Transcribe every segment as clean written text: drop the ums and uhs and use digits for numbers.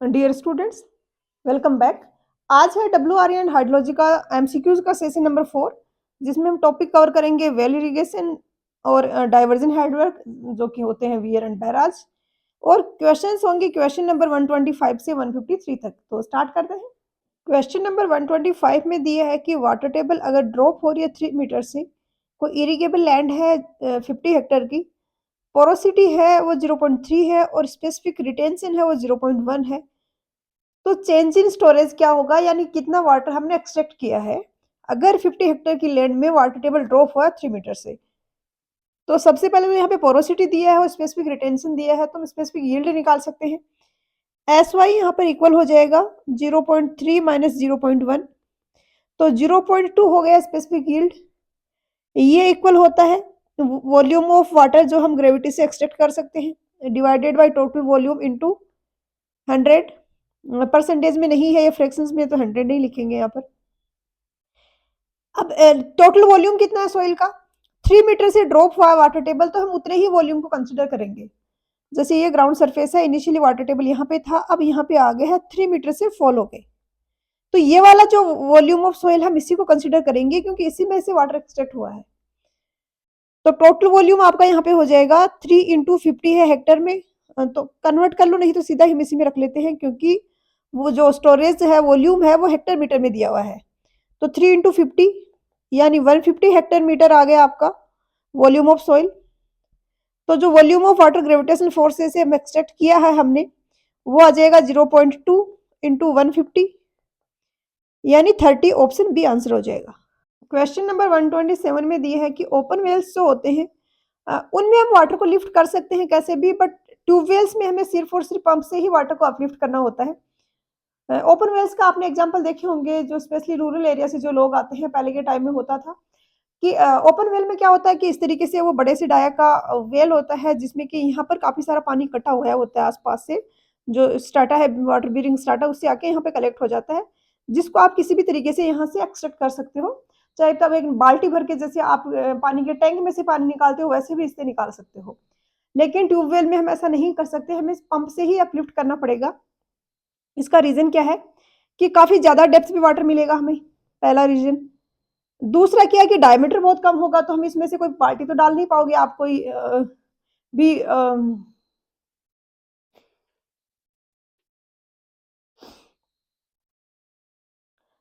Dear students, welcome back. आज है WRE and hydrology का MCQs का सेशन नंबर 4, जिसमें हम टॉपिक कवर करेंगे वेल इरिगेशन और डाइवर्जन हेडवर्क जो कि होते हैं वियर एंड बैराज। और क्वेश्चंस होंगे क्वेश्चन नंबर 125 से 153 तक। तो स्टार्ट करते हैं। क्वेश्चन नंबर 125 में दिया है कि वाटर टेबल अगर ड्रॉप हो रही है 3 मीटर से, कोई इरिगेबल लैंड है 50 हेक्टेयर की, पोरोसिटी है वो 0.3 है और स्पेसिफिक रिटेंशन है वो 0.1 है, तो चेंज इन स्टोरेज क्या होगा, यानी कितना वाटर हमने एक्सट्रैक्ट किया है अगर 50 हेक्टेयर की लैंड में वाटर टेबल ड्रॉप हुआ 3 मीटर से। तो सबसे पहले तो यहाँ पे पोरोसिटी दिया है और स्पेसिफिक रिटेंशन दिया है, तो हम स्पेसिफिक यील्ड निकाल सकते हैं। एस वाई यहाँ पर इक्वल हो जाएगा 0.3 माइनस 0.1, तो 0.2 हो गया स्पेसिफिक यील्ड। ये इक्वल होता है वॉल्यूम ऑफ वाटर जो हम ग्रेविटी से एक्सट्रैक्ट कर सकते हैं divided by total volume into 100। Percentage में नहीं है ये, फ्रैक्शंस में, तो 100 नहीं लिखेंगे यहाँ पर। अब टोटल वॉल्यूम कितना है सॉइल का, 3 मीटर से ड्रॉप हुआ वाटर टेबल, तो हम उतने ही वॉल्यूम को कंसिडर करेंगे। जैसे ये ग्राउंड सरफेस है, इनिशियली वाटर टेबल यहाँ पे था, अब यहाँ पे आ गया है 3 मीटर से फॉल हो गए, तो ये वाला जो वॉल्यूम ऑफ सॉइल हम इसी को कंसिडर करेंगे क्योंकि इसी में से वाटर एक्सट्रैक्ट हुआ है। तो टोटल वॉल्यूम आपका यहाँ पे हो जाएगा 3 इंटू 50 है हेक्टर में, तो कन्वर्ट कर लो, नहीं तो सीधा हम इसी में रख लेते हैं क्योंकि वो जो स्टोरेज है वॉल्यूम है वो हेक्टर मीटर में दिया हुआ है। तो 3 इंटू 50 यानी 150 हेक्टर मीटर आ गया आपका वॉल्यूम ऑफ सॉइल। तो जो volume of water gravitation force से हम एक्सट्रैक्ट किया है हमने, वो आ जाएगा 0.2 इंटू 150 यानी 30। ऑप्शन बी आंसर हो जाएगा। क्वेश्चन नंबर 127 में दिया है कि ओपन वेल्स जो होते हैं उनमें हम वाटर को लिफ्ट कर सकते हैं कैसे भी, बट ट्यूबवेल्स में हमें सिर्फ और सिर्फ पंप से ही वाटर को अपलिफ्ट करना होता है। ओपन वेल्स का आपने एग्जांपल देखे होंगे, जो स्पेशली रूरल एरिया से जो लोग आते हैं, पहले के टाइम में होता था कि ओपन वेल में क्या होता है कि इस तरीके से वो बड़े से डाया का वेल होता है जिसमें कि यहाँ पर काफी सारा पानी इकट्ठा हुआ होता है आसपास से, जो स्टार्टा है वाटर बीरिंग स्टार्टा, उससे आके यहाँ पे कलेक्ट हो जाता है, जिसको आप किसी भी तरीके से यहाँ से एक्सट्रैक्ट कर सकते हो। चाहे तब एक बाल्टी भर के जैसे आप पानी के टैंक में से पानी निकालते हो, वैसे भी इससे निकाल सकते हो। लेकिन ट्यूबवेल में हम ऐसा नहीं कर सकते, हमें पंप से ही अपलिफ्ट करना पड़ेगा। इसका रीजन क्या है कि काफी ज्यादा डेप्थ पे वाटर मिलेगा हमें, पहला रीजन। दूसरा क्या है कि डायमीटर बहुत कम होगा, तो हम इसमें से कोई बाल्टी तो डाल नहीं पाओगे आप, कोई भी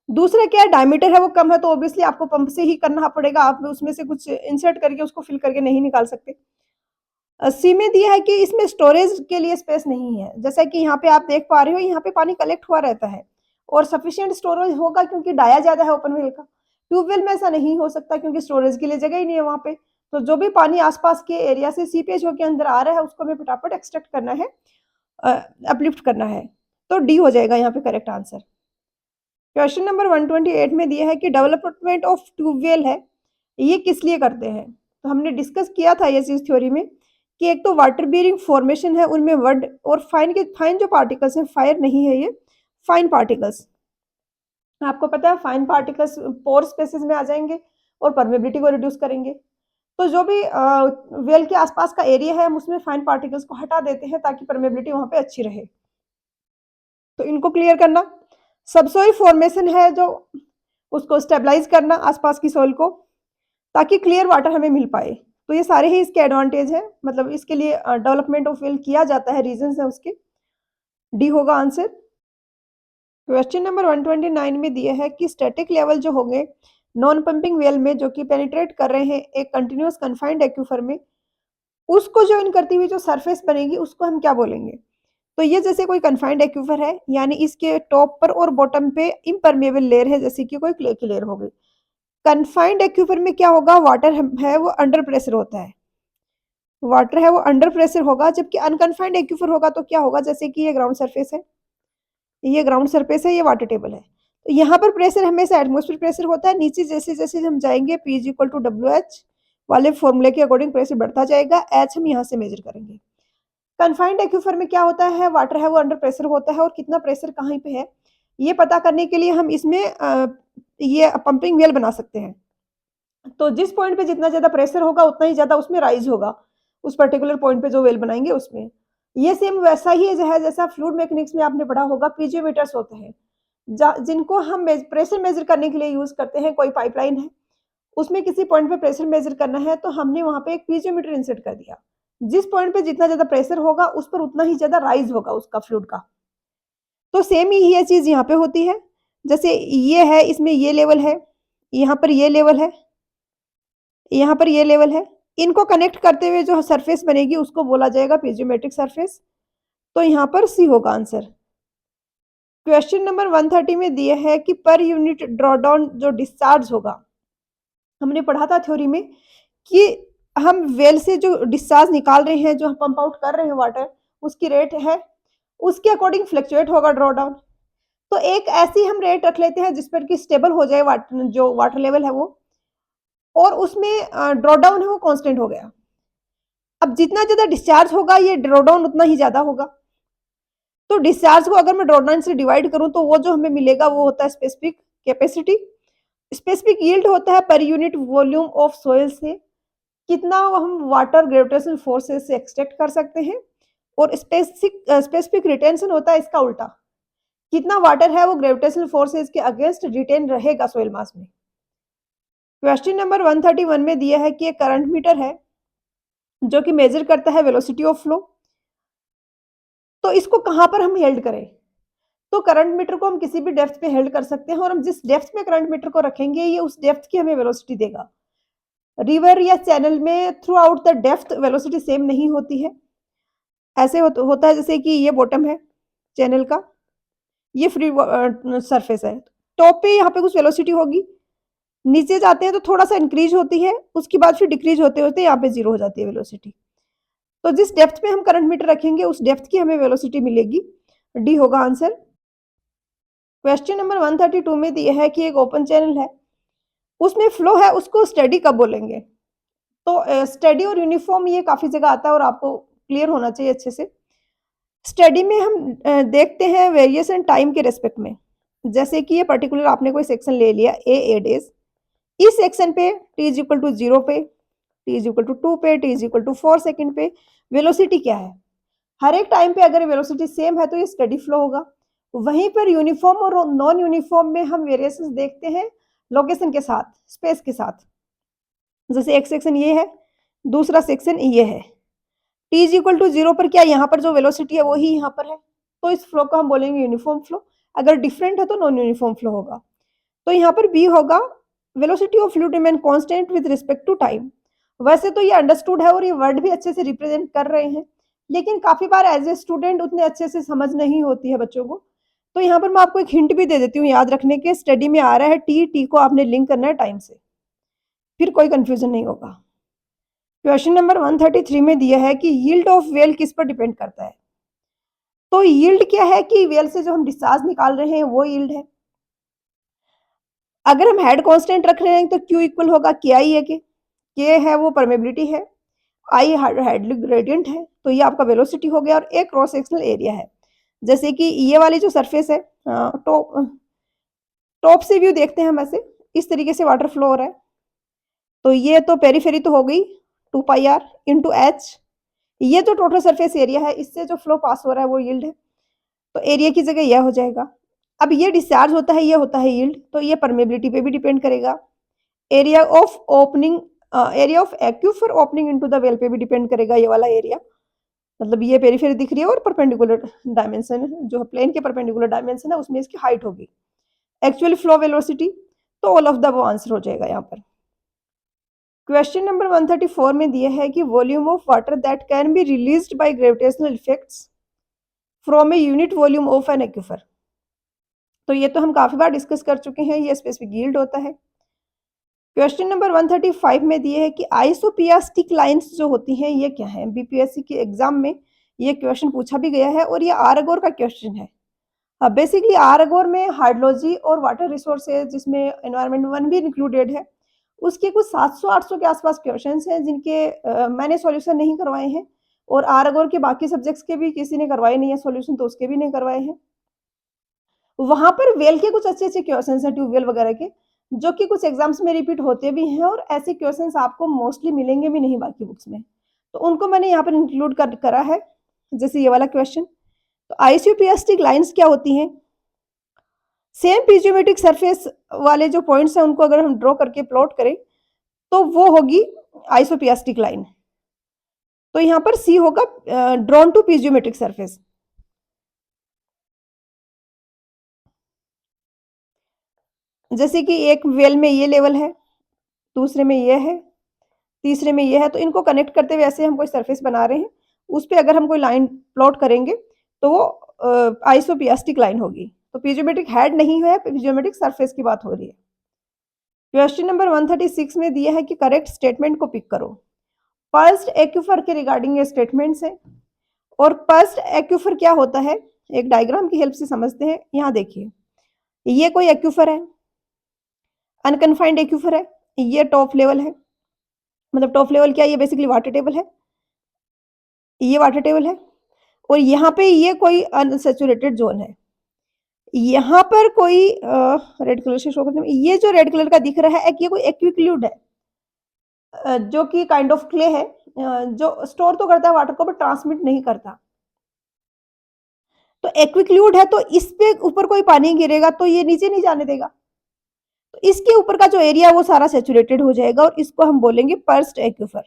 दूसरा क्या है, डायमीटर है वो कम है, तो ऑब्वियसली आपको पंप से ही करना पड़ेगा, आप उसमें से कुछ इंसर्ट करके उसको फिल करके नहीं निकाल सकते। सी में दिया है कि इसमें स्टोरेज के लिए स्पेस नहीं है, जैसा कि यहाँ पे आप देख पा रहे हो, यहाँ पे पानी कलेक्ट हुआ रहता है और सफिशिएंट स्टोरेज होगा क्योंकि डाया ज्यादा है ओपन वेल का। ट्यूबवेल में ऐसा नहीं हो सकता क्योंकि स्टोरेज के लिए जगह ही नहीं है वहां पे, तो जो भी पानी आसपास के एरिया से सीपेज होकर अंदर आ रहा है उसको हमें फटाफट एक्सट्रैक्ट करना है, अपलिफ्ट करना है। तो डी हो जाएगा यहाँ पे करेक्ट आंसर। क्वेश्चन नंबर 128 में दिया है कि डेवलपमेंट ऑफ ट्यूबवेल है, ये किस लिए करते हैं। तो हमने डिस्कस किया था ये चीज थ्योरी में कि एक तो वाटर बीरिंग फॉर्मेशन है, उनमें वर्ड और फाइन जो पार्टिकल्स हैं, फायर नहीं है ये, फाइन पार्टिकल्स, आपको पता है फाइन पार्टिकल्स पोर स्पेसेस में आ जाएंगे और परमेबिलिटी को रिड्यूस करेंगे। तो जो भी वेल के आसपास का एरिया है हम उसमें फाइन पार्टिकल्स को हटा देते हैं ताकि परमेबिलिटी वहां पे अच्छी रहे। तो इनको क्लियर करना। सबसॉइल फॉर्मेशन है जो उसको स्टेबलाइज करना आसपास की सोइल को, ताकि क्लियर वाटर हमें मिल पाए। तो ये सारे ही इसके एडवांटेज है, मतलब इसके लिए डेवलपमेंट ऑफ वेल किया जाता है, रीजंस है उसके। डी होगा आंसर। क्वेश्चन नंबर 129 में दिया है कि स्टैटिक लेवल जो होंगे नॉन पंपिंग वेल में, जो कि पेनिट्रेट कर रहे हैं एक कंटिन्यूअस कन्फाइंड एक्यूफर में, उसको ज्वाइन करती हुई जो सरफेस बनेगी उसको हम क्या बोलेंगे। तो ये जैसे कोई कन्फाइंड एक्यूफर है, यानी इसके टॉप पर और बॉटम पे इम्परमेबल लेयर है, जैसे कि कोई क्ले की लेयर हो गई। कन्फाइंड एक्यूफर में क्या होगा, वाटर है वो अंडर प्रेशर होता है, वाटर है वो अंडर प्रेशर होगा, जबकि अनकन्फाइंड एक्यूफर होगा तो क्या होगा, जैसे कि ये ग्राउंड सरफेस है, ये ग्राउंड सरफेस है, ये वाटर टेबल है, तो यहाँ पर प्रेशर हमेशा एटमोस्फेयर प्रेशर होता है। नीचे जैसे जैसे हम जाएंगे P is equal to WH वाले फॉर्मूले के अकॉर्डिंग प्रेशर बढ़ता जाएगा, H हम यहाँ से मेजर करेंगे। कन्फाइंड एक्यूफर में क्या होता है, वाटर है वो अंडर प्रेशर होता है, और कितना प्रेशर कहाँ पे है ये पता करने के लिए हम इसमें ये पंपिंग वेल बना सकते हैं। तो जिस पॉइंट पे जितना ज्यादा प्रेशर होगा उतना ही ज्यादा उसमें राइज होगा, उस पर्टिकुलर पॉइंट पे जो वेल बनाएंगे उसमें। ये सेम वैसा ही है जैसा फ्लूइड मैकेनिक्स में आपने पढ़ा होगा पीजियोमीटर्स होते हैं, जिनको हम प्रेशर मेजर करने के लिए यूज करते हैं। कोई पाइपलाइन है, उसमें किसी पॉइंट पे प्रेशर मेजर करना है, तो हमने वहां पे एक पीजियोमीटर इंसर्ट कर दिया। जिस पॉइंट पे जितना ज्यादा प्रेशर होगा उस पर उतना ही ज्यादा राइज होगा उसका फ्लूइड का। तो सेम ही ये चीज यहाँ पे होती है। जैसे ये है, इसमें ये लेवल है, यहाँ पर ये लेवल है, यहाँ पर ये लेवल है। इनको कनेक्ट करते हुए जो सरफेस बनेगी उसको बोला जाएगा पीजियोमेट्रिक सरफेस। तो यहाँ पर सी होगा आंसर। क्वेश्चन नंबर 130 में दिया है कि पर यूनिट ड्रॉडाउन जो डिस्चार्ज होगा, हमने पढ़ा था थ्योरी में कि हम वेल से जो डिस्चार्ज निकाल रहे हैं, जो हम पंप आउट कर रहे हैं वाटर, उसकी रेट है, उसके अकॉर्डिंग फ्लक्चुएट होगा ड्रॉडाउन। तो एक ऐसी हम रेट रख लेते हैं जिस पर कि स्टेबल हो जाए वाटर, जो वाटर लेवल है वो, और उसमें ड्रॉडाउन है वो कांस्टेंट हो गया। अब जितना ज्यादा डिस्चार्ज होगा ये ड्रॉडाउन उतना ही ज्यादा होगा। तो डिस्चार्ज को अगर मैं ड्रॉडाउन से डिवाइड करूं तो वो जो हमें मिलेगा वो होता है स्पेसिफिक कैपेसिटी। स्पेसिफिक यील्ड होता है per unit volume of soil से कितना हम वाटर ग्रेविटेशनल फोर्सेस से एक्सट्रैक्ट कर सकते हैं। और स्पेसिफिक रिटेंशन होता है इसका उल्टा, कितना वाटर है वो ग्रेविटेशनल फोर्सेस के अगेंस्ट रिटेन रहेगा सोइल मास में। क्वेश्चन नंबर 131 में दिया है कि एक करंट मीटर है जो कि मेजर करता है वेलोसिटी ऑफ फ्लो। तो इसको कहां पर हम हेल्ड करें? तो करंट मीटर को हम किसी भी डेप्थ पे हेल्ड कर सकते हैं, और हम जिस डेप्थ में करंट मीटर को रखेंगे ये उस डेप्थ की हमें वेलोसिटी देगा। रिवर या चैनल में through out the depth velocity same नहीं होती है। ऐसे होता है जैसे कि ये बॉटम है चैनल का, ये फ्री सरफेस है, टॉप पे यहाँ पे कुछ वेलोसिटी होगी, नीचे जाते हैं तो थोड़ा सा इंक्रीज होती है, उसके बाद फिर डिक्रीज होते होते यहाँ पे जीरो हो जाती है वेलोसिटी। तो जिस डेप्थ पे हम करंट मीटर रखेंगे उस डेप्थ की हमें वेलोसिटी मिलेगी। डी होगा आंसर। क्वेश्चन नंबर 132 में दिया है कि एक ओपन चैनल है, उसमें फ्लो है, उसको स्टेडी कब बोलेंगे? तो स्टेडी और यूनिफॉर्म ये काफी जगह आता है और आपको क्लियर होना चाहिए अच्छे से। स्टडी में हम देखते हैं वेरिएशन टाइम के रेस्पेक्ट में। जैसे कि ये पर्टिकुलर आपने कोई सेक्शन ले लिया ए डेज, इस सेक्शन पे टी इज इक्वल टू 0 पे, टी इज इक्वल टू 2 पे, T is equal to 4 second पे वेलोसिटी क्या है? हर एक टाइम पे अगर वेलोसिटी सेम है तो ये स्टडी फ्लो होगा। वहीं पर यूनिफॉर्म और नॉन यूनिफॉर्म में हम वेरिएशंस देखते हैं लोकेशन के साथ, स्पेस के साथ। जैसे एक सेक्शन ये है, दूसरा सेक्शन ये है, टी इज इक्वल टू 0 पर क्या यहाँ पर जो वेलोसिटी है वही यहाँ पर है, तो इस फ्लो को हम बोलेंगे यूनिफॉर्म फ्लो। अगर डिफरेंट है तो नॉन यूनिफॉर्म फ्लो होगा। तो यहाँ पर बी होगा, velocity of fluid remain constant with respect to time. वैसे तो ये अंडरस्टूड है और ये वर्ड भी अच्छे से रिप्रेजेंट कर रहे हैं, लेकिन काफी बार एज ए स्टूडेंट उतने अच्छे से समझ नहीं होती है बच्चों को। तो यहाँ पर मैं आपको एक हिंट भी दे देती हूँ याद रखने के, स्टडी में आ रहा है टी, टी को आपने लिंक करना है टाइम से, फिर कोई कंफ्यूजन नहीं होगा। क्वेश्चन नंबर 133 में दिया है कि यील्ड ऑफ वेल किस पर डिपेंड करता है? तो यील्ड क्या है कि वेल से जो हम डिस्चार्ज निकाल रहे हैं वो यील्ड है। अगर हम हेड कांस्टेंट रख रहे हैं तो क्यू इक्वल होगा के आई है, के है वो परमेबिलिटी है, आई हेड ग्रेडियंट है, तो ये आपका वेलोसिटी हो गया, और एक क्रॉस सेक्शनल एरिया है। जैसे कि ये वाली जो सरफेस है, टॉप टॉप से व्यू देखते हैं हम ऐसे, इस तरीके से वाटर फ्लो हो रहा है, तो ये तो पेरीफेरी तो हो गई 2πr इंटू एच, ये जो टोटल सरफेस एरिया है इससे जो फ्लो पास हो रहा है वो यील्ड है, तो एरिया की जगह यह हो जाएगा। अब ये डिस्चार्ज होता है, ये होता है यील्ड, तो ये परमेबिलिटी पे भी डिपेंड करेगा। Area of opening, area of aquifer opening into the well पे भी डिपेंड करेगा ये वाला एरिया। मतलब ये पेरीफेरी दिख रही है और परपेंडिकुलर डायमेंशन जो प्लेन के परपेंडिकुलर डायमेंशन है उसमें इसकी हाइट होगी। एक्चुअली फ्लो वेलोसिटी, तो ऑल ऑफ द वो आंसर हो जाएगा यहाँ पर। क्वेश्चन नंबर 134 में दिया है कि volume of water that can be released by gravitational effects from a unit volume of an aquifer. तो ये तो हम काफी बार डिस्कस कर चुके हैं, ये स्पेसिफिक यील्ड होता है। क्वेश्चन नंबर 135 में दिए है कि आइसोपियास्टिक लाइंस जो होती हैं ये क्या है? बीपीएससी के एग्जाम में ये क्वेश्चन पूछा भी गया है और ये आरगोर का क्वेश्चन है। बेसिकली आरगोर में हाइड्रोलॉजी और वाटर रिसोर्सेज जिसमें एनवायरमेंट 1 भी इंक्लूडेड है, उसके कुछ 700-800 के आसपास क्वेश्चंस हैं जिनके मैंने सॉल्यूशन नहीं करवाए हैं, और आरगोर के बाकी सब्जेक्ट्स के भी किसी ने करवाए नहीं है सॉल्यूशन, तो उसके भी नहीं करवाए हैं। वहां पर वेल के कुछ अच्छे अच्छे क्वेश्चंस हैं, ट्यूबवेल वगैरह के, जो कि कुछ एग्जाम्स में रिपीट होते भी हैं, और ऐसे क्वेश्चंस आपको मोस्टली मिलेंगे भी नहीं बाकी बुक्स में, तो उनको मैंने यहाँ पर इंक्लूड करा है। जैसे ये वाला क्वेश्चन। तो आइसोपियास्टिक लाइंस क्या होती हैं? सेम पीजियोमेट्रिक सरफेस वाले जो पॉइंट्स हैं उनको अगर हम ड्रॉ करके प्लॉट करें तो वो होगी आइसोपियास्टिक लाइन। तो यहाँ पर सी होगा ड्रॉन टू पीजियोमेट्रिक सरफेस। जैसे कि एक वेल में ये लेवल है, दूसरे में ये है, तीसरे में ये है, तो इनको कनेक्ट करते हुए ऐसे हम कोई सरफेस बना रहे हैं, उस पे अगर हम कोई लाइन प्लॉट करेंगे तो वो आइसोपियास्टिक लाइन होगी। तो पीजियोमेट्रिक हेड नहीं है, पीजियोमेट्रिक सरफेस की बात हो रही है। क्वेश्चन नंबर 136 में दिया है कि करेक्ट स्टेटमेंट को पिक करो। पल्स्ड एक्यूफर के रिगार्डिंग ये स्टेटमेंट्स हैं। और पल्स्ड एक्यूफर क्या होता है, एक डायग्राम की हेल्प से समझते हैं। यहाँ देखिए, ये कोई एक्यूफर है, अनकन्फाइंड एक्यूफर है, ये टॉप लेवल है, मतलब टॉप लेवल क्या, ये बेसिकली वाटर टेबल है, ये वाटर टेबल है, और यहाँ पे ये कोई अनसैचुरेटेड जोन है। यहाँ पर कोई रेड कलर से शो करते हैं, ये जो रेड कलर का दिख रहा है ये कोई एक्विक्लूड है, जो कि काइंड ऑफ क्ले है, जो स्टोर तो करता है वाटर को बट ट्रांसमिट नहीं करता। तो एक्विक्लूड है, तो इस पे ऊपर कोई पानी गिरेगा तो ये नीचे नहीं जाने देगा, तो इसके ऊपर का जो एरिया है वो सारा सैचुरेटेड हो जाएगा और इसको हम बोलेंगे पर्स्ट एक्विफर।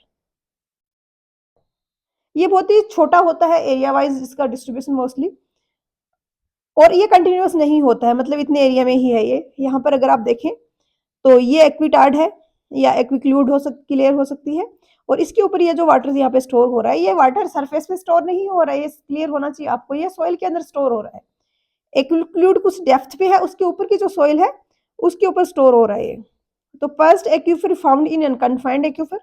ये बहुत ही छोटा होता है एरिया वाइज इसका डिस्ट्रीब्यूशन मोस्टली, और ये कंटिन्यूअस नहीं होता है, मतलब इतने एरिया में ही है ये। यहाँ पर अगर आप देखें तो ये एक्विटार्ड है या एक्विक्लूड क्लियर हो सकती है, और इसके ऊपर ये जो वाटर यहाँ पे स्टोर हो रहा है, ये वाटर सरफेस पे स्टोर नहीं हो रहा है, ये क्लियर होना चाहिए आपको, ये सॉइल के अंदर स्टोर हो रहा है। एक्विक्लूड कुछ डेप्थ पे है, उसके ऊपर की जो सॉइल है उसके ऊपर स्टोर हो रहा है ये। तो perched aquifer found in unconfined aquifer.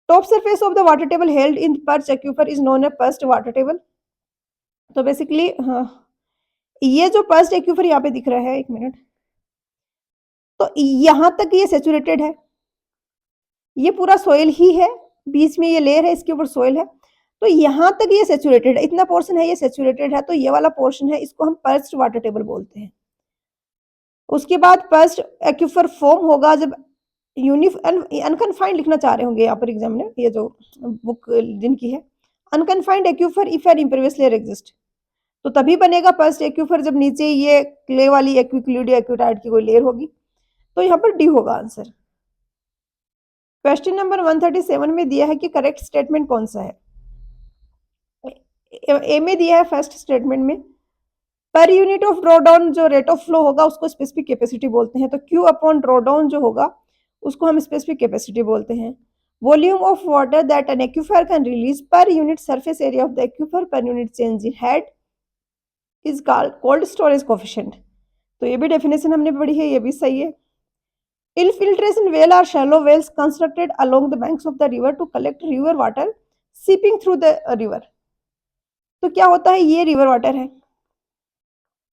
Top surface of the water table held in perched aquifer is known as perched water table. तो बेसिकली ये जो पर्स्ट एक्विफर यहाँ पे दिख रहा है, एक मिनट, तो यहाँ तक ये सैचुरेटेड है, ये पूरा सॉइल ही है, बीच में ये लेयर है, इसके ऊपर सॉइल है, तो यहाँ तक ये सैचुरेटेड है, इतना पोर्शन है ये सैचुरेटेड है, तो ये वाला पोर्शन है, इसको हम पर्स्ट वाटर टेबल बोलते हैं। उसके बाद पर्स्ट एक्विफर फॉर्म होगा जब अनकन्फाइंड लिखना चाह रहे होंगे यहाँ पर एग्जामिनर, ये जो बुक जिनकी है, unconfined aquifer if an impervious layer exist, तो तभी बनेगा पर्स्ट एक्विफर जब नीचे ये क्ले वाली एक्विक्लूड या एक्विटाइड की कोई लेयर होगी। तो यहाँ पर डी होगा आंसर। क्वेश्चन नंबर 137 में दिया है कि करेक्ट स्टेटमेंट कौन सा है। ए में दिया है फर्स्ट स्टेटमेंट में, per unit of draw down जो रेट ऑफ फ्लो होगा उसको स्पेसिफिक कैपेसिटी बोलते हैं, तो क्यू अपॉन ड्रॉ डाउन जो होगा उसको हम स्पेसिफिक कैपेसिटी बोलते हैं। Volume of water that an aquifer can release per unit surface area of the aquifer per unit change in head is called storage coefficient. तो ये भी डेफिनेशन हमने पढ़ी है, ये भी सही है। Infiltration well are shallow wells constructed along the banks of the river to collect river water seeping through the river। तो क्या होता है, ये रिवर वाटर है,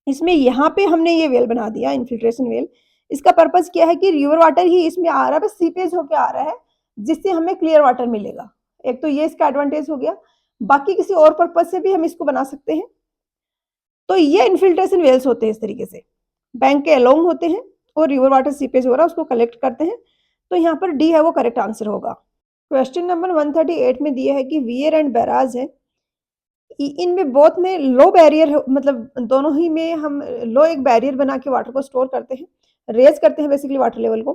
इसमें यहाँ पे हमने ये वेल बना दिया इन्फिल्ट्रेशन वेल। इसका पर्पस क्या है कि रिवर वाटर ही इसमें आ रहा है, बस सीपेज होके आ रहा है, जिससे हमें क्लियर वाटर मिलेगा। एक तो ये इसका एडवांटेज हो गया, बाकी किसी और पर्पज से भी हम इसको बना सकते हैं। तो ये इन्फिल्ट्रेशन वेल्स होते हैं, इस तरीके से बैंक के अलोंग होते हैं और रिवर वाटर सीपेज हो रहा है उसको कलेक्ट करते हैं। तो यहाँ पर डी है वो करेक्ट आंसर होगा। क्वेश्चन नंबर 138 में दिया है कि वियर एंड बैराज है, इनमें बोथ में लो बैरियर, मतलब दोनों ही में हम लो एक बैरियर बना के वाटर को स्टोर करते हैं, रेज करते हैं बेसिकली वाटर लेवल को।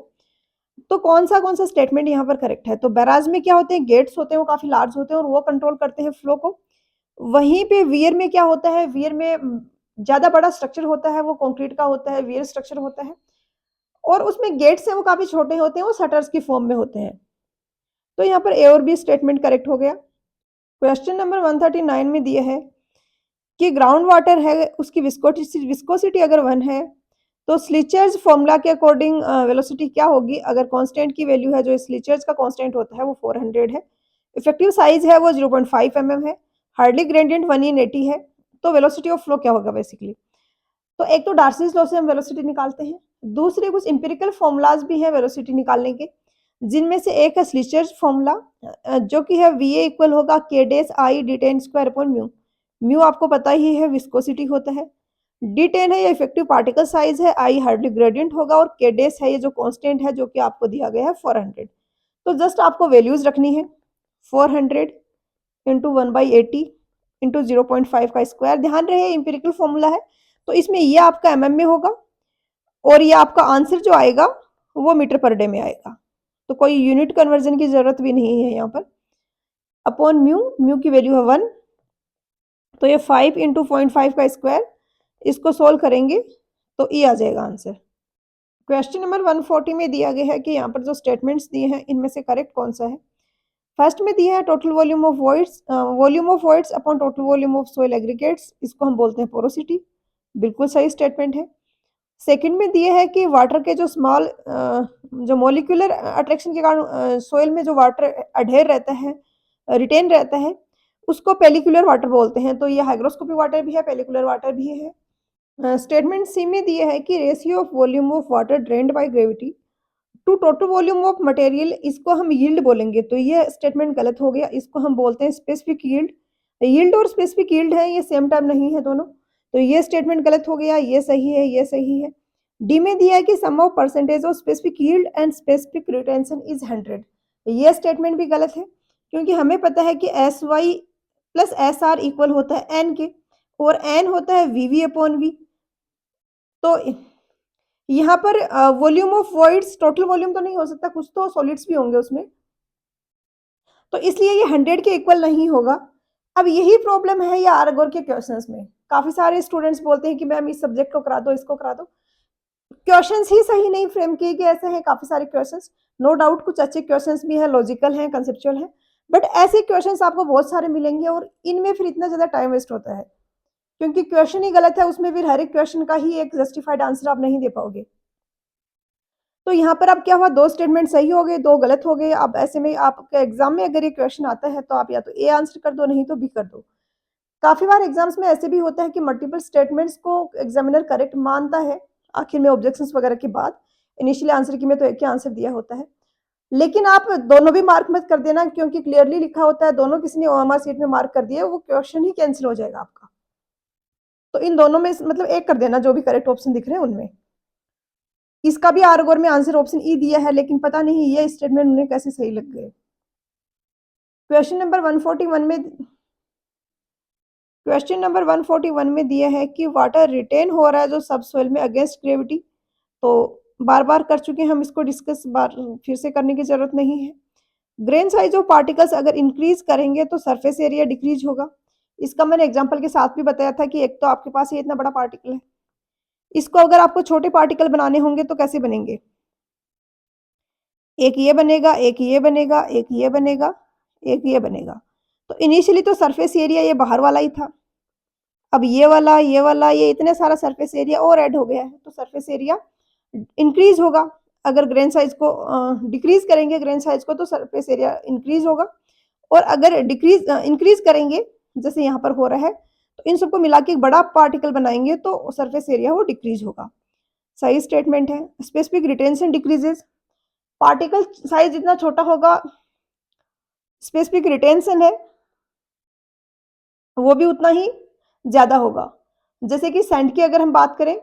तो कौन सा स्टेटमेंट यहाँ पर करेक्ट है। तो बैराज में क्या होते हैं, गेट्स होते हैं, वो काफी लार्ज होते हैं और वो कंट्रोल करते हैं फ्लो को। वहीं पे वियर में क्या होता है, वियर में ज्यादा बड़ा स्ट्रक्चर होता है, वो कंक्रीट का होता है, वियर स्ट्रक्चर होता है, और उसमें गेट्स हैं वो काफी छोटे होते हैं, वो शटर्स की फॉर्म में होते हैं। तो यहाँ पर ए और बी स्टेटमेंट करेक्ट हो गया। क्वेश्चन नंबर 139 में दिया है कि ग्राउंड वाटर है, उसकी विस्कोसिटी अगर 1 है तो स्लीचर्स फॉर्मूला के अकॉर्डिंग वेलोसिटी क्या होगी। अगर कांस्टेंट की वैल्यू है, जो स्लीचर्स का कांस्टेंट होता है वो 400 है, इफेक्टिव साइज है वो 0.5 mm है, हार्डली ग्रेडियंट 1 in 80 है, तो वेलोसिटी ऑफ फ्लो क्या होगा बेसिकली। तो एक तो डार्सीज लॉ से हम वेलोसिटी निकालते हैं, दूसरे कुछ इंपेरिकल फॉर्मूलाज भी हैं वेलोसिटी निकालने के, जिनमें से एक है स्लीचर्स फॉर्मूला, जो कि है वी इक्वल होगा के डेस I D ten square upon mu. Mu आपको पता ही है विस्कोसिटी होता है, डी टेन है ये इफेक्टिव पार्टिकल साइज है, आई हार्डली ग्रेडियंट होगा, और के डेस है ये जो कांस्टेंट है जो कि आपको दिया गया है 400। तो जस्ट आपको वैल्यूज रखनी है, 400 इंटू 1/80 इंटू 0.5 का स्क्वायर। ध्यान रहे इंपेरिकल फॉर्मूला है, तो इसमें ये आपका एमएम में होगा और ये आपका आंसर जो आएगा वो मीटर पर डे में आएगा। तो कोई यूनिट कन्वर्जन की जरूरत भी नहीं है यहाँ पर। अपॉन म्यू, म्यू की वैल्यू है 1, तो ये 5 इंटू 0.5 का स्क्वायर, इसको सोल्व करेंगे तो ये आ जाएगा आंसर। क्वेश्चन नंबर 140 में दिया गया है कि यहाँ पर जो स्टेटमेंट्स दिए हैं इनमें से करेक्ट कौन सा है। फर्स्ट में दिया है total volume of voids upon total volume of soil aggregates, इसको हम बोलते हैं पोरोसिटी, बिल्कुल सही स्टेटमेंट है। सेकंड में दिए है कि वाटर के जो स्मॉल जो मोलिकुलर अट्रैक्शन के कारण सोइल में जो वाटर अढेर रहता है, रिटेन रहता है, उसको पेलिकुलर वाटर बोलते हैं। तो ये हाइग्रोस्कोपिक वाटर भी है, पेलिकुलर वाटर भी है। स्टेटमेंट सी में दिया है कि ratio of volume of water drained by gravity to total volume of material, इसको हम यील्ड बोलेंगे, तो ये स्टेटमेंट गलत हो गया। इसको हम बोलते हैं स्पेसिफिक यील्ड। यील्ड और स्पेसिफिक यील्ड है, ये सेम टर्म नहीं है दोनों, तो ये स्टेटमेंट गलत हो गया। ये सही है, ये सही है। डी में दिया है कि sum of percentage of specific yield and specific retention is 100, ये स्टेटमेंट भी गलत है, क्योंकि हमें पता है कि S Y plus S R equal होता है एन के, और एन होता है वी वी अपॉन वी। तो यहाँ पर volume of voids total volume तो नहीं हो सकता, कुछ तो सॉलिड्स भी होंगे उसमें, तो इसलिए ये 100 के इक्वल नहीं होगा। अब यही प्रॉब्लम है ये आर्गोर के क्वेश्चंस में। काफी सारे स्टूडेंट्स बोलते हैं कि मैम इस सब्जेक्ट को करा दो, इसको करा दो, क्वेश्चंस ही सही नहीं फ्रेम किए गए। ऐसे हैं काफी सारे क्वेश्चंस, नो डाउट कुछ अच्छे क्वेश्चंस भी हैं, लॉजिकल हैं, कंसेप्चुअल हैं, बट ऐसे क्वेश्चंस आपको बहुत सारे मिलेंगे और इनमें फिर इतना ज्यादा टाइम वेस्ट होता है, क्योंकि क्वेश्चन ही गलत है, उसमें फिर हर एक क्वेश्चन का ही एक जस्टिफाइड आंसर आप नहीं दे पाओगे। तो यहाँ पर अब क्या हुआ, दो स्टेटमेंट सही हो गए, दो गलत हो गए। अब ऐसे में आपके एग्जाम में अगर ये क्वेश्चन आता है तो आप या तो ए आंसर कर दो, नहीं तो बी कर दो। काफी बार एग्जाम्स में ऐसे भी होता है कि मल्टीपल स्टेटमेंट्स को एग्जामिनर करेक्ट मानता है आखिर में ऑब्जेक्शंस वगैरह के बाद। इनिशियली आंसर की में तो एक ही आंसर दिया होता है, लेकिन आप दोनों भी मार्क मत कर देना, क्योंकि क्लियरली लिखा होता है दोनों किसी ने ओएमआर सीट में मार्क कर दिया, वो क्वेश्चन ही कैंसिल हो जाएगा आपका। तो इन दोनों में मतलब एक कर देना, जो भी करेक्ट ऑप्शन दिख रहे हैं उनमें। इसका भी आर्गोर में आंसर ऑप्शन ई दिया है, लेकिन पता नहीं ये स्टेटमेंट उन्हें कैसे सही लग गए। क्वेश्चन नंबर 141 में दिया है कि वाटर रिटेन हो रहा है जो सब सोइल में अगेंस्ट ग्रेविटी। तो बार बार कर चुके हैं हम इसको डिस्कस, बार फिर से करने की जरूरत नहीं है। ग्रेन साइज ऑफ पार्टिकल्स अगर इंक्रीज करेंगे तो सरफेस एरिया डिक्रीज होगा। इसका मैंने एग्जांपल के साथ भी बताया था कि एक तो आपके पास ये इतना बड़ा पार्टिकल है, इसको अगर आपको छोटे पार्टिकल बनाने होंगे तो कैसे बनेंगे, एक ये बनेगा, एक ये बनेगा, एक ये बनेगा, एक ये बनेगा। तो इनिशियली तो सरफेस एरिया ये बाहर वाला ही था, अब ये वाला, ये वाला, ये इतने सारा सरफेस एरिया और ऐड हो गया है, तो सरफेस एरिया इंक्रीज होगा। अगर ग्रेन साइज को डिक्रीज करेंगे ग्रेन साइज को, तो सरफेस एरिया इंक्रीज होगा, और अगर डिक्रीज इंक्रीज करेंगे जैसे यहाँ पर हो रहा है, तो इन सबको मिला के एक बड़ा पार्टिकल बनाएंगे तो सरफेस एरिया वो डिक्रीज होगा। सही स्टेटमेंट है। Specific retention decreases, particle size जितना छोटा होगा स्पेसिफिक रिटेंशन है वो भी उतना ही ज्यादा होगा। जैसे कि सैंड की अगर हम बात करें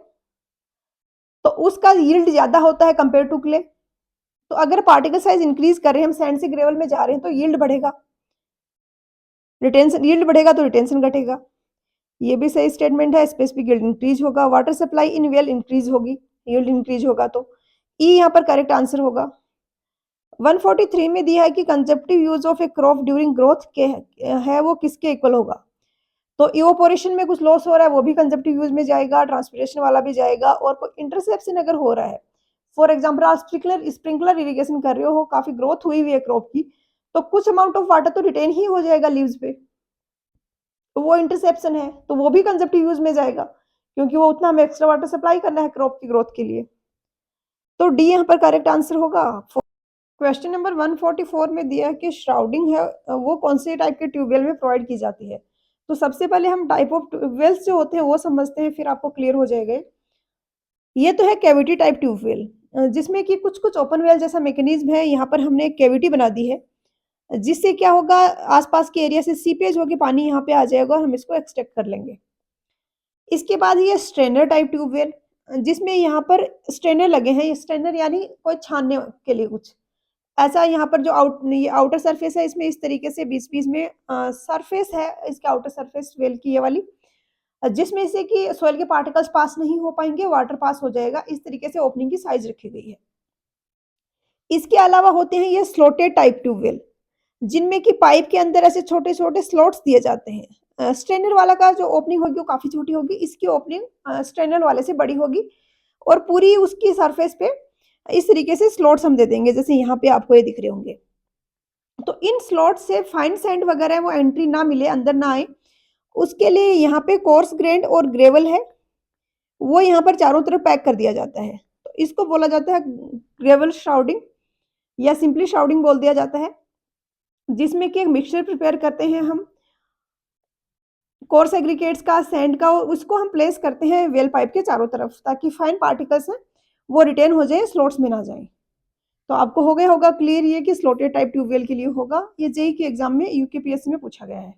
तो उसका यील्ड ज्यादा होता है कंपेयर टू क्ले, तो अगर पार्टिकल साइज इंक्रीज कर रहे हैं, हम सैंड से ग्रेवल में जा रहे हैं, तो यील्ड बढ़ेगा, रिटेंशन यील्ड बढ़ेगा तो रिटेंशन घटेगा। ये भी सही स्टेटमेंट है। स्पेसिफिक यील्ड इंक्रीज होगा, water supply in well increase होगी, यील्ड इंक्रीज होगा, तो ई यहाँ पर करेक्ट आंसर होगा। 143 में दिया है कि consumptive use of a crop during growth के है वो किसके इक्वल होगा। तो इवोपोरेशन में कुछ लॉस हो रहा है वो भी कंजप्टिव यूज में जाएगा, ट्रांसपिरेशन वाला भी जाएगा, और कोई इंटरसेप्शन अगर हो रहा है, फॉर एग्जाम्पल आप स्प्रिंकलर इरिगेशन कर रहे हो, काफी ग्रोथ हुई हुई है क्रॉप की, तो कुछ अमाउंट ऑफ वाटर तो रिटेन ही हो जाएगा लीव्स पे, तो वो इंटरसेप्शन है, तो वो भी कंजप्टिव यूज में जाएगा, क्योंकि वो उतना हमें एक्स्ट्रा वाटर सप्लाई करना है क्रॉप की ग्रोथ के लिए। तो डी यहाँ पर करेक्ट आंसर होगा। क्वेश्चन नंबर 144 में दिया है कि श्राउडिंग है वो कौन से टाइप के ट्यूबवेल में प्रोवाइड की जाती है। तो सबसे पहले हम टाइप ऑफ ट्यूबवेल्स जो होते हैं वो समझते हैं, फिर आपको क्लियर हो जाएगा। ये तो है कैविटी टाइप ट्यूबवेल, जिसमें कि कुछ कुछ ओपन वेल जैसा मैकेनिज्म है। यहाँ पर हमने एक कैविटी बना दी है, जिससे क्या होगा, आसपास के एरिया से सीपेज होकर पानी यहाँ पे आ जाएगा और हम इसको एक्सट्रैक्ट कर लेंगे। इसके बाद ये स्ट्रेनर टाइप ट्यूबवेल, जिसमें यहाँ पर स्ट्रेनर लगे हैं, स्ट्रेनर यानी कोई छानने के लिए कुछ ऐसा यहाँ पर जो ये आउटर सरफेस है, इसमें इस तरीके से बीच-बीच में सरफेस है इसके आउटर सरफेस वेल की ये वाली, जिसमें से कि सॉइल के पार्टिकल्स पास नहीं हो पाएँगे, वाटर पास हो जाएगा। इस तरीके से ओपनिंग की साइज़ रखी गई है। इसके अलावा होते हैं ये स्लॉटेड टाइप ट्यूबवेल, जिनमें कि पाइप के अंदर ऐसे छोटे-छोटे स्लॉट्स दिए जाते हैं। स्ट्रेनर वाला का जो ओपनिंग होगी वो काफ़ी छोटी होगी, इसकी ओपनिंग स्ट्रेनर वाले से बड़ी होगी और पूरी उसकी सरफेस पे इस तरीके से स्लॉट्स हम दे देंगे, जैसे यहाँ पे आपको ये दिख रहे होंगे। तो इन स्लॉट से फाइन सैंड वगैरह वो एंट्री ना मिले, अंदर ना आए, उसके लिए यहाँ पे कोर्स ग्रेन्ड और ग्रेवल है, वो यहाँ पर चारों तरफ पैक कर दिया जाता है। तो इसको बोला जाता है ग्रेवल श्राउडिंग या सिंपली श्राउडिंग बोल दिया जाता है, जिसमें कि एक मिक्सचर प्रिपेयर करते हैं हम कोर्स एग्रीगेट्स का, सैंड का, और उसको हम प्लेस करते हैं वेल पाइप के चारों तरफ, ताकि फाइन पार्टिकल्स हैं वो रिटेन हो जाएँ, स्लॉट्स में ना जाएँ। तो आपको हो गया होगा क्लियर ये कि स्लॉटेड टाइप ट्यूबवेल के लिए होगा। ये जेईई के एग्जाम में यूकेपीएससी में पूछा गया है।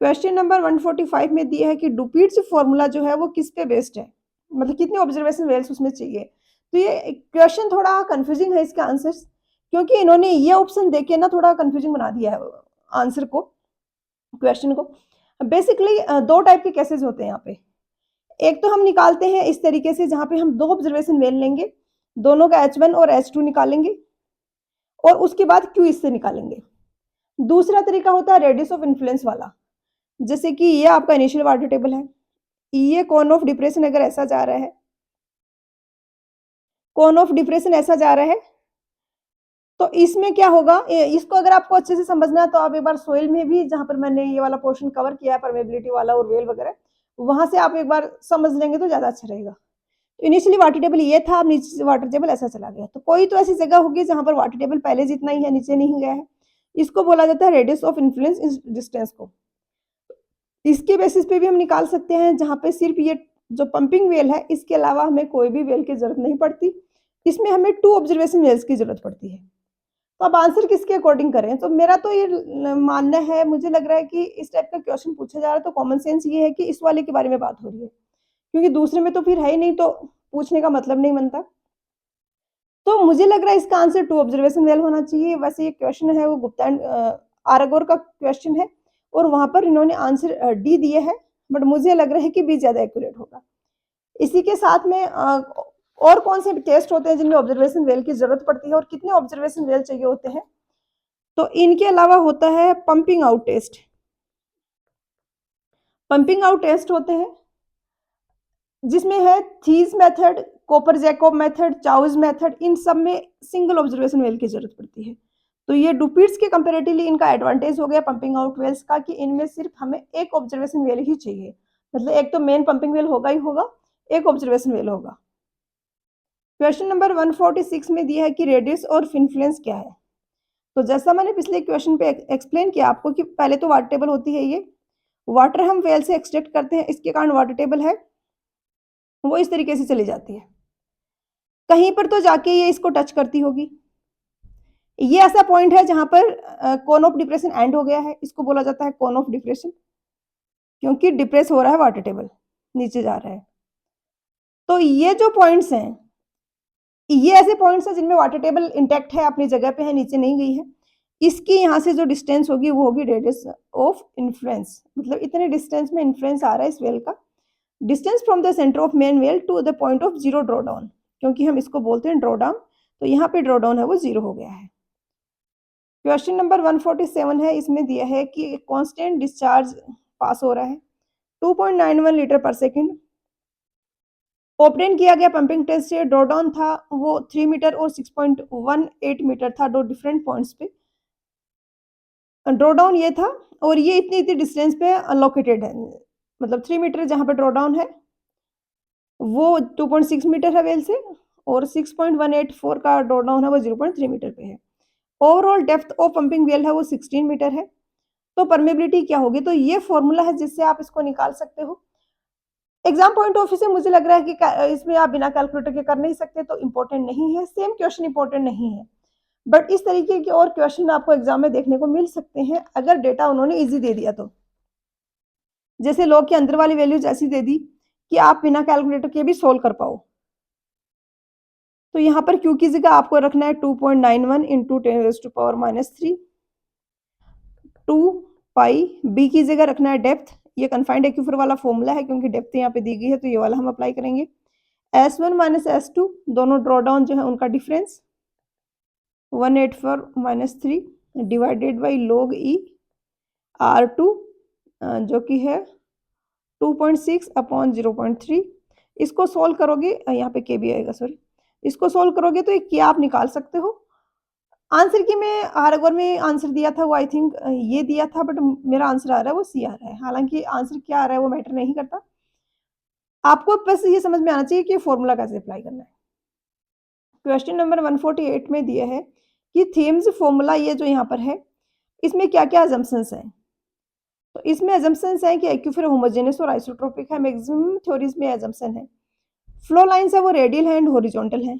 क्वेश्चन नंबर 145 में दिया है कि डुपीट्स फॉर्मूला जो है वो किस पे बेस्ड है, मतलब कितने ऑब्जर्वेशन वेल्स उसमें चाहिए। तो ये क्वेश्चन थोड़ा कंफ्यूजिंग है इसका आंसर्स, क्योंकि इन्होंने ये ऑप्शन देके ना थोड़ा कंफ्यूजिंग बना दिया है आंसर को, क्वेश्चन को। बेसिकली दो टाइप के केसेस होते हैं यहाँ पे। एक तो हम निकालते हैं इस तरीके से, जहाँ पे हम दो ऑब्जर्वेशन वेल लेंगे, दोनों का H1 और H2 निकालेंगे और उसके बाद Q इससे निकालेंगे। दूसरा तरीका होता है रेडियस ऑफ इन्फ्लुएंस वाला, जैसे कि ये आपका इनिशियल वाटर टेबल है, ये कोन ऑफ डिप्रेशन अगर ऐसा जा रहा है, कोन ऑफ डिप्रेशन ऐसा जा रहा है, तो इसमें क्या होगा, इसको अगर आपको अच्छे से समझना है तो आप एक बार सोइल में भी, जहाँ पर मैंने ये वाला पोर्शन कवर किया है परमेबिलिटी वाला और वेल वगैरह, वहां से आप एक बार समझ लेंगे तो ज्यादा अच्छा रहेगा। तो इनिशियली वाटर टेबल ये था, अब नीचे से वाटर टेबल ऐसा चला गया, तो कोई तो ऐसी जगह होगी जहां पर वाटर टेबल पहले जितना ही है, नीचे नहीं गया है, इसको बोला जाता है रेडियस ऑफ इन्फ्लुएंस इस डिस्टेंस को। इसके बेसिस पे भी हम निकाल सकते हैं, जहाँ पे सिर्फ ये जो पंपिंग वेल है, इसके अलावा हमें कोई भी वेल की जरूरत नहीं पड़ती, इसमें हमें 2 ऑब्जर्वेशन वेल्स की जरूरत पड़ती है। तो अब आंसर किसके अकॉर्डिंग करें, तो मेरा तो ये मानना है, मुझे लग रहा है कि इस टाइप का क्वेश्चन पूछा जा रहा है तो कॉमन सेंस ये है कि इस वाले के बारे में बात हो रही है, क्योंकि दूसरे में तो फिर है ही नहीं, तो पूछने का मतलब नहीं बनता। तो मुझे लग रहा है इसका आंसर 2 ऑब्जर्वेशन वेल होना चाहिए। वैसे ये क्वेश्चन है वो गुप्ता एंड आरागोर का क्वेश्चन है और वहां पर इन्होंने आंसर डी दिए है, बट मुझे लग रहा है कि बी ज्यादा एक्यूरेट होगा। इसी के साथ में और कौन से टेस्ट होते हैं जिनमें ऑब्जर्वेशन वेल की जरूरत पड़ती है और कितने ऑब्जर्वेशन वेल चाहिए होते हैं, तो इनके अलावा होता है pumping out test. Pumping out test होते हैं जिसमें है Theis method, Cooper Jacob method, Chow's method, इन सब में सिंगल ऑब्जर्वेशन वेल की जरूरत पड़ती है। तो ये डुपीट्स के कंपेरेटिवली इनका एडवांटेज हो गया पंपिंग आउट वेल्स का, कि इनमें सिर्फ हमें एक ऑब्जर्वेशन वेल ही चाहिए, मतलब एक तो मेन पंपिंग वेल होगा ही होगा, एक ऑब्जर्वेशन वेल होगा। क्वेश्चन नंबर 146 में दिया है कि रेडियस और इन्फ्लुएंस क्या है। तो जैसा मैंने पिछले क्वेश्चन पे एक्सप्लेन किया आपको कि पहले तो वाटर टेबल होती है, ये वाटर हम वेल से एक्सट्रैक्ट करते हैं, इसके कारण वाटर टेबल है वो इस तरीके से चली जाती है, कहीं पर तो जाके ये इसको टच करती होगी। ये ऐसा पॉइंट है जहां पर कोन ऑफ डिप्रेशन एंड हो गया है, इसको बोला जाता है कोन ऑफ डिप्रेशन, क्योंकि डिप्रेस हो रहा है वाटर टेबल, नीचे जा रहा है। तो ये जो पॉइंट्स हैं, ये ऐसे पॉइंट्स हैं जिनमें वाटर टेबल इंटैक्ट है, अपनी जगह पे है, नीचे नहीं गई है। इसकी यहाँ से जो डिस्टेंस होगी वो होगी रेडियस ऑफ इन्फ्लुएंस, मतलब इतने डिस्टेंस में इन्फ्लुएंस आ रहा है इस वेल का। Distance from the centre of main well to the point of zero draw down, क्योंकि हम इसको बोलते हैं ड्रॉ डाउन, तो यहाँ पे ड्रॉ डाउन है वो 0 हो गया है। क्वेश्चन नंबर 147 है, इसमें दिया है कि कांस्टेंट डिस्चार्ज पास हो रहा है 2.91 लीटर पर सेकंड, ऑब्टेन किया गया पंपिंग टेस्ट से ड्रॉ डाउन था वो 3 मीटर और 6.18 मीटर था, दो डिफरेंट पॉइंट्स पे ड्रॉ डाउन ये था, और ये इतनी इतनी डिस्टेंस पे लोकेटेड है, मतलब 3 मीटर जहाँ पे ड्रॉ डाउन है वो 2.6 मीटर है वेल से, और 6.184 का ड्रॉ डाउन है वो 0.3 मीटर पे है। Overall depth of pumping well है वो 16 मीटर है। तो परमेबिलिटी क्या होगी, तो ये फॉर्मूला है जिससे आप इसको निकाल सकते हो। एग्जाम पॉइंट ऑफ व्यू से मुझे लग रहा है कि इसमें आप बिना कैलकुलेटर के कर नहीं सकते, तो इंपॉर्टेंट नहीं है, सेम क्वेश्चन इंपॉर्टेंट नहीं है, बट इस तरीके के और क्वेश्चन आपको एग्जाम में देखने को मिल सकते हैं अगर डेटा उन्होंने इजी दे दिया तो। जैसे लॉग के अंदर वाली वैल्यूज ऐसी दे दी कि आप बिना कैलकुलेटर के भी सोल्व कर पाओ। तो यहाँ पर Q की जगह आपको रखना है 2.91 इंटू 10⁻³ 2 पाई। बी की जगह रखना है डेप्थ, ये कन्फाइंड एक्यूफर वाला फॉर्मूला है क्योंकि डेप्थ यहाँ पे दी गई है तो ये वाला हम अप्लाई करेंगे। S1 माइनस S2 दोनों ड्रॉ डाउन जो है उनका difference 184 - 3 divided by log E R2 जो कि है 2.6 अपॉन 0.3। इसको सोल्व करोगे, यहाँ पे के भी आएगा, सॉरी, इसको सोल्व करोगे तो क्या आप निकाल सकते हो। आंसर की मैं हर बार में आंसर दिया था वो आई थिंक ये दिया था, बट मेरा आंसर आ रहा है वो सी आ रहा है। हालांकि आंसर क्या आ रहा है वो मैटर नहीं करता, आपको बस ये समझ में आना चाहिए कि फॉर्मूला कैसे अप्लाई करना है। क्वेश्चन नंबर 148 में दिया है कि थीम्स फॉर्मूला, ये जो यहाँ पर है इसमें क्या क्या अजम्पशंस हैं। तो इसमें अजम्पशंस है कि एक्यूफर होमोजेनस और आइसोट्रोपिक है, मैक्सिमम थ्योरीज में अजम्पशन है। फ्लो लाइंस है वो रेडियल है एंड हॉरिजॉन्टल है,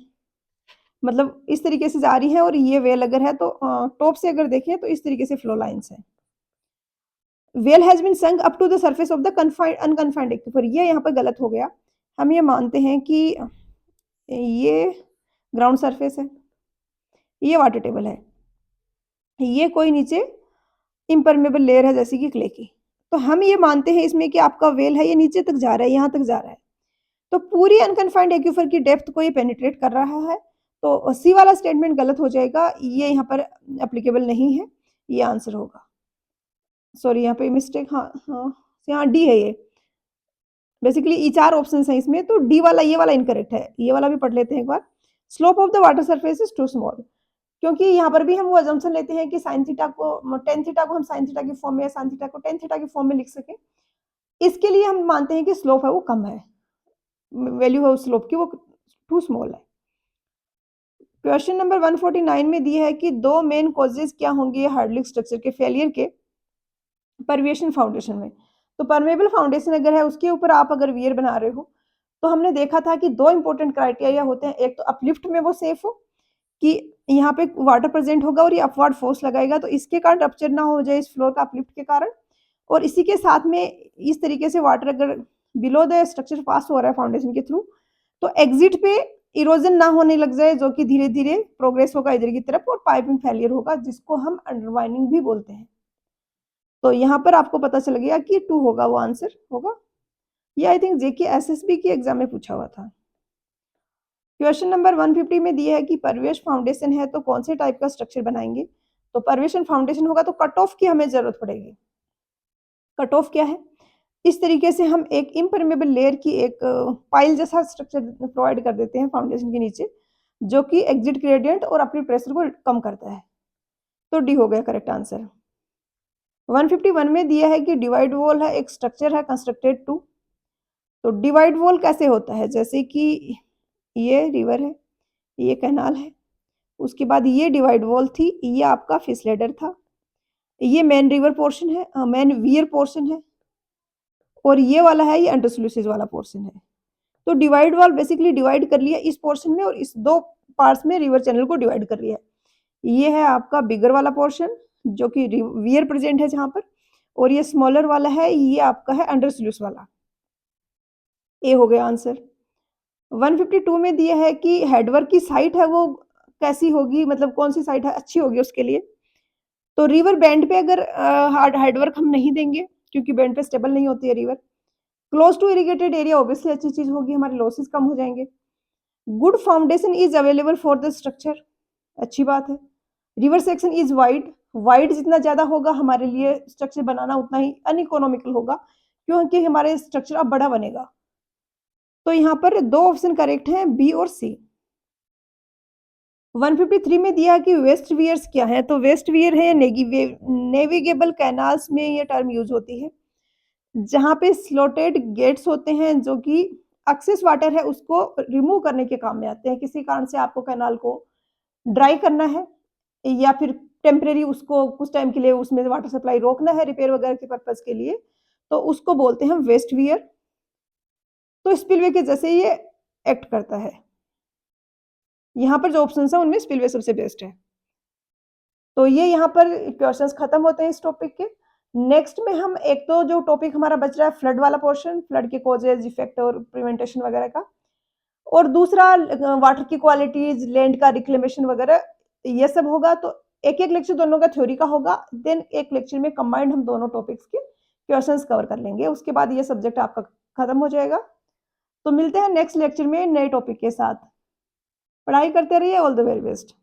मतलब इस तरीके से जा रही है, और ये वेल अगर है तो टॉप से अगर देखें तो इस तरीके से फ्लो लाइंस है। Well has been sunk up to the surface of the confined unconfined aquifer, ये यहाँ पर गलत हो गया। हम ये मानते हैं कि ये ग्राउंड सरफेस है, ये वाटर टेबल है, ये कोई नीचे इम्परमेबल लेयर है जैसे कि क्ले की, तो हम ये मानते हैं इसमें कि आपका वेल है ये नीचे तक जा रहा है, यहाँ तक जा रहा है, तो पूरी अनकन्फाइंड एक्यूफर की डेप्थ को ये पेनिट्रेट कर रहा है, तो सी वाला स्टेटमेंट गलत हो जाएगा, ये यहाँ पर एप्लीकेबल नहीं है, ये आंसर होगा। सॉरी यहाँ पे मिस्टेक, हाँ हाँ यहाँ डी है, ये बेसिकली ई 4 ऑप्शन है इसमें, तो डी वाला ये वाला इनकरेक्ट है, ये वाला भी पढ़ लेते हैं एक बार। Slope of the water surface is too small, क्योंकि यहाँ पर भी हम वो अजम्पशन लेते हैं कि साइन थीटा को टेन थीटा को हम साइन थीटा की फॉर्म में या साइन थीटा को टेन थीटा की फॉर्म में लिख सकें, इसके लिए हम मानते हैं कि स्लोप है वो कम है, वैल्यू है स्लोप की वो टू स्मॉल है। क्वेश्चन नंबर 149 में दिया है कि दो मेन कॉजेज क्या होंगे हाइड्रोलिक स्ट्रक्चर के फेलियर के परविएशन फाउंडेशन में। तो परमेबल फाउंडेशन अगर है उसके ऊपर आप अगर वियर बना रहे हो, तो हमने देखा था कि दो इंपॉर्टेंट क्राइटेरिया होते हैं, एक तो अपलिफ्ट में वो सेफ हो कि यहाँ पे वाटर प्रेजेंट होगा और ये अपवर्ड फोर्स लगाएगा, तो इसके कारण रप्चर ना हो जाए इस फ्लोर का अपलिफ्ट के कारण, और इसी के साथ में इस तरीके से वाटर अगर बिलो द स्ट्रक्चर पास हो रहा है फाउंडेशन के थ्रू, तो एग्जिट पे इरोजन ना होने लग जाए, जो कि धीरे धीरे प्रोग्रेस होगा इधर की तरफ और पाइपिंग फेलियर होगा, जिसको हम अंडरवाइनिंग भी बोलते हैं। तो यहाँ पर आपको पता चल गया कि 2 होगा वो आंसर होगा, ये आई थिंक जेके एसएसबी की एग्जाम में पूछा हुआ था। क्वेश्चन नंबर 150 में दिया है कि परवेश फाउंडेशन है तो कौन से टाइप का स्ट्रक्चर बनाएंगे। तो परवेशन फाउंडेशन होगा तो कट ऑफ की हमें जरूरत पड़ेगी। कट ऑफ क्या है, इस तरीके से हम एक इम्परमेबल लेयर की एक पाइल जैसा स्ट्रक्चर प्रोवाइड कर देते हैं फाउंडेशन के नीचे, जो कि एग्जिट ग्रेडियंट और अपनी प्रेशर को कम करता है, तो डी हो गया करेक्ट आंसर। 151 में दिया है कि डिवाइड वॉल है एक स्ट्रक्चर है कंस्ट्रक्टेड टू, तो डिवाइड वॉल कैसे होता है, जैसे कि ये रिवर है, ये कैनाल है, उसके बाद ये डिवाइड वॉल थी, ये आपका फिसलेडर था, ये मेन रिवर पोर्शन है, मेन वियर पोर्शन है, और ये वाला है ये अंडरस्लूसेज वाला पोर्शन है। तो डिवाइड वॉल बेसिकली डिवाइड कर लिया इस पोर्शन में और इस दो पार्ट्स में रिवर चैनल को डिवाइड कर लिया। ये है आपका बिगर वाला पोर्शन जो कि वियर प्रेजेंट है जहां पर, और ये स्मॉलर वाला है ये आपका है अंडरस्लूस वाला। ए हो गया आंसर। 152 में दिया है कि हेडवर्क की साइट है वो कैसी होगी, मतलब कौन सी साइट है अच्छी होगी उसके लिए। तो रिवर बैंड पे अगर हार्ड हेडवर्क हम नहीं देंगे क्योंकि बैंड पे स्टेबल नहीं होती है river. Close to irrigated area obviously अच्छी चीज होगी, हमारे लॉसेस कम हो जाएंगे। Good foundation is available for the structure, अच्छी बात है। River section is wide, wide जितना ज्यादा होगा हमारे लिए स्ट्रक्चर बनाना उतना ही अनइकोनॉमिकल होगा, क्योंकि हमारे स्ट्रक्चर अब बड़ा बनेगा। तो यहाँ पर दो ऑप्शन करेक्ट हैं, बी और सी। 153 में दिया कि वेस्ट वियर्स क्या है, तो वेस्ट वियर है नेविगेबल कैनाल्स में ये टर्म यूज होती है, जहां पे स्लोटेड गेट्स होते हैं जो कि एक्सेस वाटर है उसको रिमूव करने के काम में आते हैं। किसी कारण से आपको कैनाल को ड्राई करना है या फिर टेम्परेरी उसको कुछ टाइम के लिए उसमें वाटर सप्लाई रोकना है रिपेयर वगैरह के पर्पज के लिए, तो उसको बोलते हैं वेस्ट वियर। तो स्पिलवे के जैसे ये एक्ट करता है। यहाँ पर जो ऑप्शन है उनमें स्पिलवे सबसे बेस्ट है। तो ये यहाँ पर क्वेश्चंस खत्म होते हैं इस टॉपिक के। नेक्स्ट में हम एक तो जो टॉपिक हमारा बच रहा है फ्लड वाला पोर्शन, फ्लड के कॉजेज इफेक्ट और प्रिवेंटेशन वगैरह का, और दूसरा वाटर की क्वालिटीज़, लैंड का रिक्लेमेशन वगैरह ये सब होगा। तो एक-एक लेक्चर दोनों का थ्योरी का होगा, देन एक लेक्चर में कंबाइंड हम दोनों टॉपिक्स के क्वेश्चंस कवर कर लेंगे। उसके बाद ये सब्जेक्ट आपका खत्म हो जाएगा। तो मिलते हैं नेक्स्ट लेक्चर में नए टॉपिक के साथ। पढ़ाई करते रहिए, ऑल द वेरी बेस्ट।